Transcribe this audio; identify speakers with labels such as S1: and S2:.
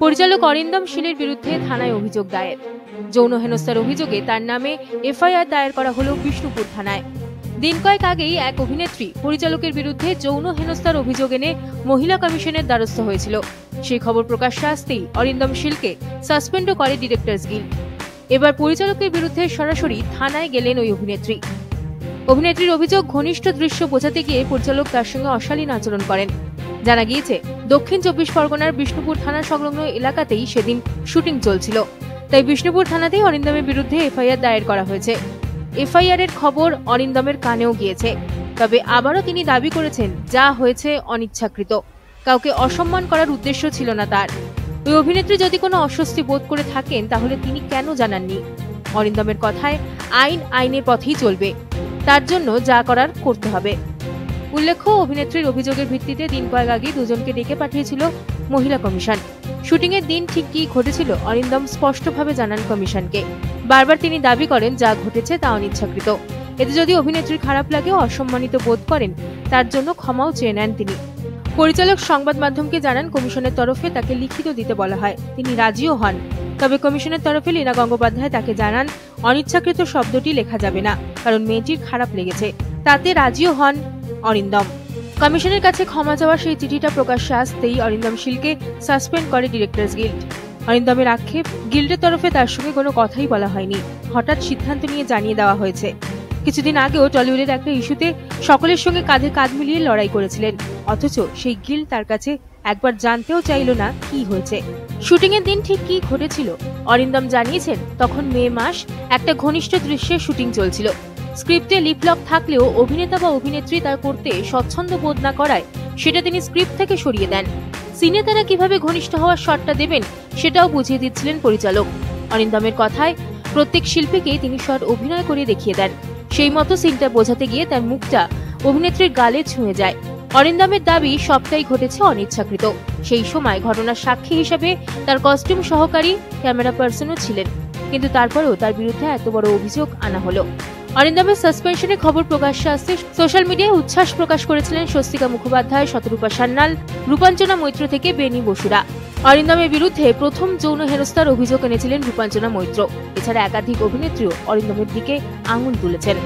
S1: পরিচালক অরিন্দম শীলের বিরুদ্ধে থানায় অভিযোগ দায়ের। যৌন হেনস্থার অভিযোগে তার নামে এফআইআর দায়ের করা হলো বিষ্ণুপুর থানায়। দিন কয়েক আগেই এক অভিনেত্রী পরিচালকের বিরুদ্ধে যৌন হেনস্থার অভিযোগ এনে মহিলা কমিশনের দ্বারস্থ হয়েছিল। সেই খবর প্রকাশ্যে আসতেই অরিন্দম শীলকে সাসপেন্ডও করে ডিরেক্টরস গিল্ড। এবার পরিচালকের বিরুদ্ধে সরাসরি থানায় গেলেন ওই অভিনেত্রী। অভিনেত্রীর অভিযোগ, ঘনিষ্ঠ দৃশ্য বোঝাতে গিয়ে পরিচালক তার সঙ্গে অশালীন আচরণ করেন। জানা গিয়েছে, দক্ষিণ 24 পরগনার বিষ্ণুপুর থানা সংলগ্ন এলাকাতেই সেদিন শুটিং চলছিল। তাই বিষ্ণুপুর থানাতেই অরিন্দমের বিরুদ্ধে এফআইআর দায়ের করা হয়েছে। এফআইআর এর খবর অরিন্দমের কানেও গিয়েছে। তবে আবারও তিনি দাবি করেছেন, যা হয়েছে অনিচ্ছাকৃত, কাউকে অসম্মান করার উদ্দেশ্য ছিল না তার। ওই অভিনেত্রী যদি কোনো অস্বস্তি বোধ করে থাকেন তাহলে তিনি কেন জানাননি? অরিন্দমের কথায়, আইন আইনের পথেই চলবে, তার জন্য যা করার করতে হবে। উল্লেখ্য, অভিনেত্রীর অভিযোগের ভিত্তিতে দিন কয়েক আগে দুজনকে ডেকে পাঠিয়েছিল মহিলা কমিশন। শুটিং এর দিন ঠিক কি ঘটেছিল অরিন্দম স্পষ্টভাবে জানান কমিশনকে। বারবার তিনি দাবি করেন, যা ঘটেছে তা অনিচ্ছাকৃত। এতে যদি অভিনেত্রীর খারাপ লাগে, অসম্মানিত বোধ করেন, তার জন্য ক্ষমাও চেয়ে নেন তিনি। পরিচালক সংবাদ মাধ্যমকে জানান, কমিশনের তরফে তাকে লিখিত দিতে বলা হয়। তিনি রাজিও হন। তবে কমিশনের তরফে লীনা গঙ্গোপাধ্যায় তাকে জানান, অনিচ্ছাকৃত শব্দটি লেখা যাবে না, কারণ মেয়েটির খারাপ লেগেছে। তাতে রাজিও হন অরিন্দম। কমিশনের কাছে ক্ষমা চাওয়ার সেই চিঠিটা প্রকাশ্যে আসতেই অরিন্দম শীলকে সাসপেন্ড করে ডিরেক্টরস গিল্ড। অরিন্দমের আক্ষেপ, গিল্ডের তরফে তার সঙ্গে কোনো কথাই বলা হয়নি, হঠাৎ সিদ্ধান্ত নিয়ে জানিয়ে দেওয়া হয়েছে। কিছুদিন আগেও টলিউডের একটা ইস্যুতে সকলের সঙ্গে কাঁধে কাঁধ মিলিয়ে লড়াই করেছিলেন, অথচ সেই গিল্ড তার কাছে একবার জানতেও চাইল না কি হয়েছে। শুটিং এর দিন ঠিক কি ঘটেছিল অরিন্দম জানিয়েছেন, তখন মে মাস, একটা ঘনিষ্ঠ দৃশ্যে শুটিং চলছিল। স্ক্রিপ্টে লিপলক থাকলেও অভিনেতা বা অভিনেত্রী তার করতে স্বচ্ছন্দ বোধ না করায় সেটা তিনি স্ক্রিপ্ট থেকে সরিয়ে দেন। সিনে তারা কিভাবে ঘনিষ্ঠ হওয়ার শটটা দেবেন সেটাও বুঝিয়ে দিচ্ছিলেন পরিচালক। অরিন্দমের কথায়, প্রত্যেক শিল্পীকে তিনি শট অভিনয় করে দেখিয়ে দেন। সেই মতো সিনটা বোঝাতে গিয়ে তার মুখটা অভিনেত্রীর গালে ছুঁয়ে যায়। অরিন্দমের দাবি, সবটাই ঘটেছে অনিচ্ছাকৃত। সেই সময় ঘটনার সাক্ষী হিসেবে তার কস্টিউম সহকারী, ক্যামেরা পার্সনও ছিলেন, কিন্তু তারপরেও তার বিরুদ্ধে এত বড় অভিযোগ আনা হলো। অরিন্দমের সাসপেনশনের খবর প্রকাশ্যে আসতে সোশ্যাল মিডিয়ায় উচ্ছ্বাস প্রকাশ করেছিলেন স্বস্তিকা মুখোপাধ্যায়, শতরূপা সান্যাল, রূপাঞ্চনা মৈত্র থেকে বেনি বসুরা। অরিন্দমের বিরুদ্ধে প্রথম যৌন হেনস্থার অভিযোগ এনেছিলেন রূপাঞ্চনা মৈত্র। এছাড়া একাধিক অভিনেত্রীও অরিন্দমের দিকে আঙুল তুলেছেন।